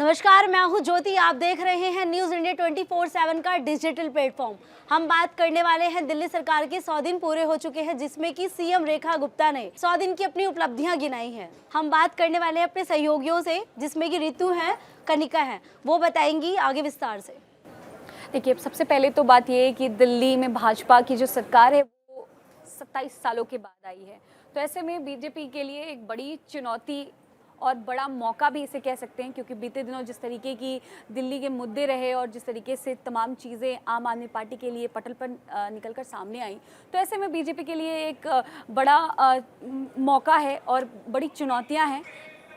नमस्कार, मैं हूं ज्योति। आप देख रहे हैं न्यूज़ इंडिया 24/7 का डिजिटल प्लेटफॉर्म। हम बात करने वाले हैं दिल्ली सरकार के 100 दिन पूरे हो चुके हैं, जिसमें कि सीएम रेखा गुप्ता ने 100 दिन की अपनी उपलब्धियां गिनाई हैं। हम बात करने वाले हैं अपने सहयोगियों से, जिसमें कि ऋतु है, कनिका है, वो बताएंगी आगे विस्तार से। देखिए, सबसे पहले तो बात ये है कि दिल्ली में भाजपा की जो सरकार है वो 27 सालों के बाद आई है। तो ऐसे में बीजेपी के लिए एक बड़ी चुनौती और बड़ा मौका भी इसे कह सकते हैं, क्योंकि बीते दिनों जिस तरीके की दिल्ली के मुद्दे रहे और जिस तरीके से तमाम चीज़ें आम आदमी पार्टी के लिए पटल पर निकलकर सामने आई, तो ऐसे में बीजेपी के लिए एक बड़ा मौका है और बड़ी चुनौतियां हैं।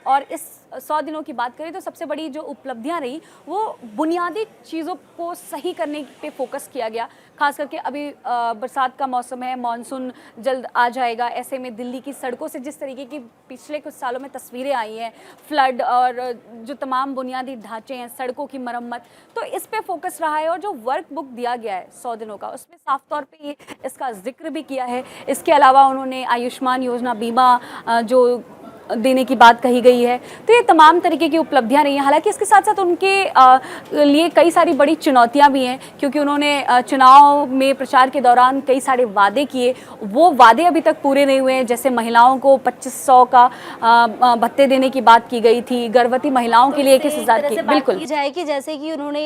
और इस 100 दिनों की बात करें तो सबसे बड़ी जो उपलब्धियां रही वो बुनियादी चीज़ों को सही करने पे फोकस किया गया। खास करके अभी बरसात का मौसम है, मानसून जल्द आ जाएगा। ऐसे में दिल्ली की सड़कों से जिस तरीके की पिछले कुछ सालों में तस्वीरें आई हैं, फ्लड और जो तमाम बुनियादी ढांचे हैं, सड़कों की मरम्मत, तो इस पे फोकस रहा है। और जो वर्क बुक दिया गया है 100 दिनों का, उसमें साफ तौर पे इसका जिक्र भी किया है। इसके अलावा उन्होंने आयुष्मान योजना बीमा जो देने की बात कही गई है। तो ये तमाम तरीके की उपलब्धियां रही हैं। हालांकि इसके साथ साथ उनके लिए कई सारी बड़ी चुनौतियां भी हैं, क्योंकि उन्होंने चुनाव में प्रचार के दौरान कई सारे वादे किए, वो वादे अभी तक पूरे नहीं हुए हैं। जैसे महिलाओं को 2500 का भत्ते देने की बात की गई थी, गर्भवती महिलाओं के लिए 21,000 की बिल्कुल की जाए कि जैसे कि उन्होंने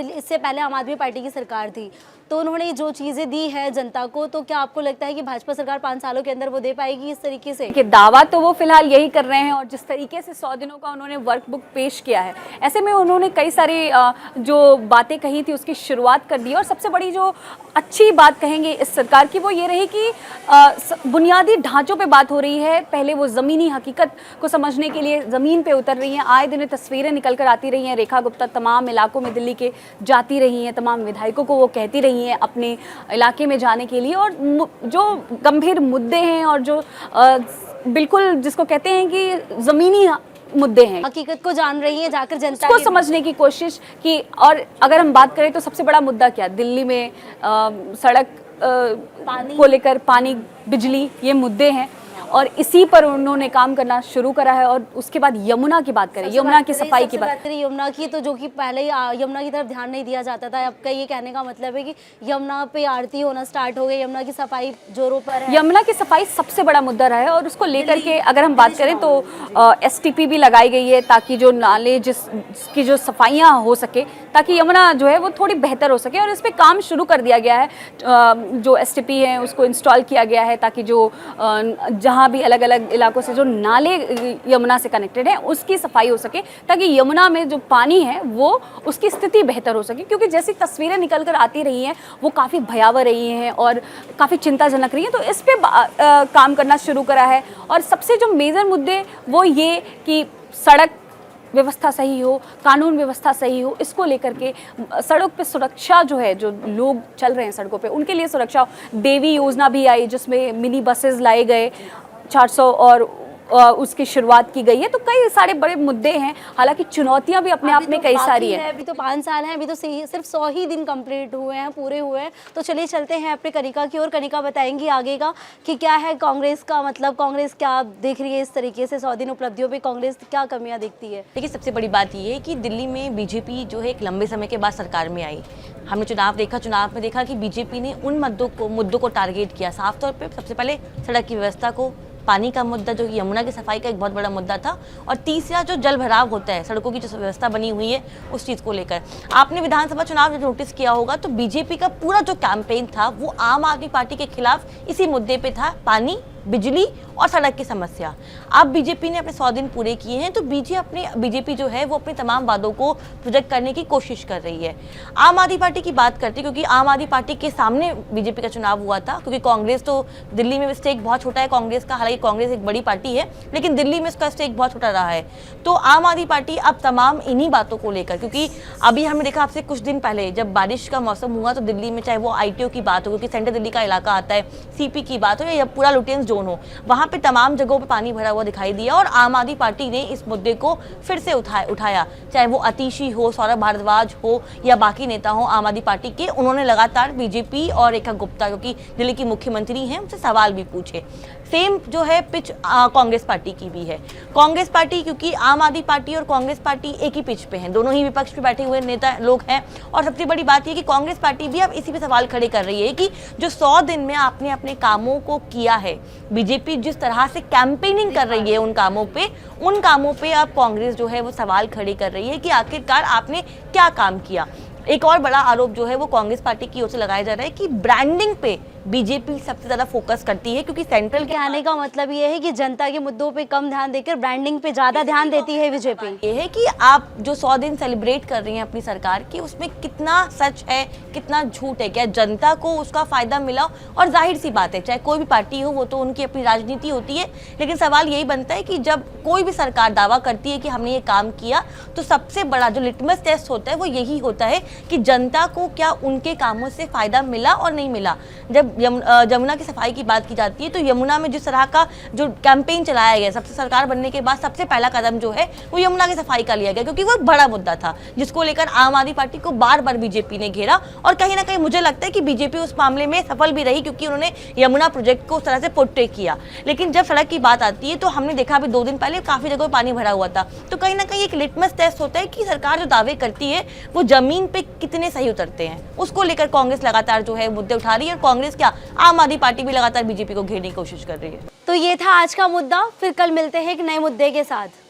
इससे पहले आम आदमी पार्टी की सरकार थी, तो उन्होंने जो चीज़ें दी है जनता को, तो क्या आपको लगता है कि भाजपा सरकार 5 सालों के अंदर वो दे पाएगी इस तरीके से? कि दावा तो वो फिलहाल यही कर रहे हैं, और जिस तरीके से 100 दिनों का उन्होंने वर्क बुक पेश किया है, ऐसे में उन्होंने कई सारी जो बातें कही थी उसकी शुरुआत कर दी। और सबसे बड़ी जो अच्छी बात कहेंगे इस सरकार की वो ये रही कि बुनियादी ढांचों पे बात हो रही है। पहले वो ज़मीनी हकीकत को समझने के लिए ज़मीन पे उतर रही हैं। आए दिन तस्वीरें निकल कर आती रही हैं। रेखा गुप्ता तमाम इलाकों में दिल्ली के जाती रही हैं, तमाम विधायकों को वो कहती रही हैं अपने इलाके में जाने के लिए। और जो गंभीर मुद्दे हैं और जो बिल्कुल जिसको कहते हैं कि ज़मीनी मुद्दे हैं, हकीकत को जान रही है, जाकर जनता को समझने की कोशिश की। और अगर हम बात करें तो सबसे बड़ा मुद्दा क्या दिल्ली में सड़क को लेकर, पानी, बिजली, ये मुद्दे हैं। और इसी पर उन्होंने काम करना शुरू करा है। और उसके बाद यमुना की बात करें, यमुना की सफाई की बात करें, यमुना की, तो जो कि पहले यमुना की तरफ ध्यान नहीं दिया जाता था, आपका ये कहने का मतलब है कि यमुना पे आरती होना स्टार्ट हो गई, यमुना की सफाई जोरों पर है। यमुना की सफाई सबसे बड़ा मुद्दा रहा है। और उसको लेकर के अगर हम बात करें तो STP भी लगाई गई है, ताकि जो नाले जिसकी जो सफाइयाँ हो सके, ताकि यमुना जो है वो थोड़ी बेहतर हो सके। और इस पर काम शुरू कर दिया गया है। जो STP है उसको इंस्टॉल किया गया है, ताकि जो जहाँ भी अलग अलग इलाकों से जो नाले यमुना से कनेक्टेड हैं उसकी सफाई हो सके, ताकि यमुना में जो पानी है वो उसकी स्थिति बेहतर हो सके। क्योंकि जैसी तस्वीरें निकल कर आती रही हैं वो काफ़ी भयावह रही हैं और काफ़ी चिंताजनक रही हैं। तो इस पे काम करना शुरू करा है। और सबसे जो मेजर मुद्दे वो ये कि सड़क व्यवस्था सही हो, कानून व्यवस्था सही हो, इसको लेकर के सड़क पे सुरक्षा जो है, जो लोग चल रहे हैं सड़कों पे उनके लिए सुरक्षा। देवी योजना भी आई, जिसमें मिनी बसेस लाए गए 400 और उसकी शुरुआत की गई है। तो कई सारे बड़े मुद्दे हैं। हालांकि चुनौतियां भी अपने आप में कई सारी है। अभी तो 5 साल हैं, अभी तो सिर्फ 100 ही दिन कंप्लीट हुए हैं, पूरे हुए हैं। तो चलिए चलते हैं अपने कनिका की ओर। कनिका बताएंगी आगे का कि क्या है कांग्रेस का, मतलब कांग्रेस क्या देख रही है इस तरीके से 100 दिन उपलब्धियों पे, कांग्रेस क्या कमियां देखती है? देखिए, सबसे बड़ी बात ये है कि दिल्ली में बीजेपी जो है एक लंबे समय के बाद सरकार में आई। हमने चुनाव में देखा कि बीजेपी ने उन मुद्दों को टारगेट किया। साफ तौर पर सबसे पहले सड़क की व्यवस्था को, पानी का मुद्दा जो यमुना की सफाई का एक बहुत बड़ा मुद्दा था, और तीसरा जो जल भराव होता है, सड़कों की जो व्यवस्था बनी हुई है उस चीज़ को लेकर। आपने विधानसभा चुनाव जब नोटिस किया होगा तो बीजेपी का पूरा जो कैंपेन था वो आम आदमी पार्टी के खिलाफ इसी मुद्दे पे था, पानी, बिजली और सड़क की समस्या। अब बीजेपी ने अपने 100 दिन पूरे किए हैं, तो बीजेपी जो है वो अपने तमाम वादों को प्रोजेक्ट करने की कोशिश कर रही है। आम आदमी पार्टी की बात करते, क्योंकि आम आदमी पार्टी के सामने बीजेपी का चुनाव हुआ था, क्योंकि कांग्रेस तो दिल्ली में स्टेक बहुत छोटा है कांग्रेस का। हालांकि कांग्रेस एक बड़ी पार्टी है, लेकिन दिल्ली में उसका स्टेक बहुत छोटा रहा है। तो आम आदमी पार्टी अब तमाम इन्हीं बातों को लेकर, क्योंकि अभी हमने देखा आपसे कुछ दिन पहले जब बारिश का मौसम हुआ तो दिल्ली में, चाहे वो ITO की बात हो, क्योंकि सेंट्रल दिल्ली का इलाका आता है, CP की बात हो या पूरा लुटियंस जोन हो, वहाँ पे तमाम जगहों पे पानी भरा हुआ दिखाई दिया। और आम आदमी पार्टी ने इस मुद्दे को फिर से उठाया, चाहे वो अतिशी हो, सौरभ भारद्वाज हो या बाकी नेता हो आम आदमी पार्टी के। उन्होंने लगातार बीजेपी और रेखा गुप्ता, जो कि दिल्ली की मुख्यमंत्री हैं, उनसे सवाल भी पूछे। सेम जो है पिच कांग्रेस पार्टी की भी है। कांग्रेस पार्टी, क्योंकि आम आदमी पार्टी और कांग्रेस पार्टी एक ही पिच पे हैं, दोनों ही विपक्ष पे बैठे हुए नेता लोग हैं। और सबसे बड़ी बात ये कि कांग्रेस पार्टी भी अब इसी पे सवाल खड़े कर रही है कि जो 100 दिन में आपने अपने कामों को किया है, बीजेपी जिस तरह से कैंपेनिंग कर रही है उन कामों पे अब कांग्रेस जो है वो सवाल खड़े कर रही है कि आखिरकार आपने क्या काम किया। एक और बड़ा आरोप जो है वो कांग्रेस पार्टी की ओर से लगाया जा रहा है कि ब्रांडिंग पे बीजेपी सबसे ज्यादा फोकस करती है, क्योंकि सेंट्रल के कहने का मतलब ये है कि जनता के मुद्दों पे कम ध्यान देकर ब्रांडिंग पे ज्यादा ध्यान देती है बीजेपी। ये है कि आप जो 100 दिन सेलिब्रेट कर रही हैं अपनी सरकार की, उसमें कितना सच है कितना झूठ है, क्या जनता को उसका फायदा मिला। और जाहिर सी बात है, चाहे कोई भी पार्टी हो वो तो उनकी अपनी राजनीति होती है, लेकिन सवाल यही बनता है कि जब कोई भी सरकार दावा करती है कि हमने ये काम किया, तो सबसे बड़ा जो लिटमस टेस्ट होता है वो यही होता है कि जनता को क्या उनके कामों से फायदा मिला और नहीं मिला। जब यमुना की सफाई की बात की जाती है तो यमुना में जिस तरह का जो कैंपेन चलाया गया, सबसे सरकार बनने के बाद सबसे पहला कदम जो है वो यमुना की सफाई का लिया गया, क्योंकि वो एक बड़ा मुद्दा था जिसको लेकर आम आदमी पार्टी को बार बार बीजेपी ने घेरा। और कहीं ना कहीं मुझे लगता है कि बीजेपी उस मामले में सफल भी रही, क्योंकि उन्होंने यमुना प्रोजेक्ट को उस तरह से पोर्ट्रे किया। लेकिन जब सड़क की बात आती है तो हमने देखा अभी 2 दिन पहले काफी जगह पानी भरा हुआ था। तो कहीं ना कहीं एक लिटमस टेस्ट होता है कि सरकार जो दावे करती है वो जमीन पे कितने सही उतरते हैं। उसको लेकर कांग्रेस लगातार जो है मुद्दे उठा रही है, और कांग्रेस क्या आम आदमी पार्टी भी लगातार बीजेपी को घेरने की कोशिश कर रही है। तो ये था आज का मुद्दा, फिर कल मिलते हैं एक नए मुद्दे के साथ।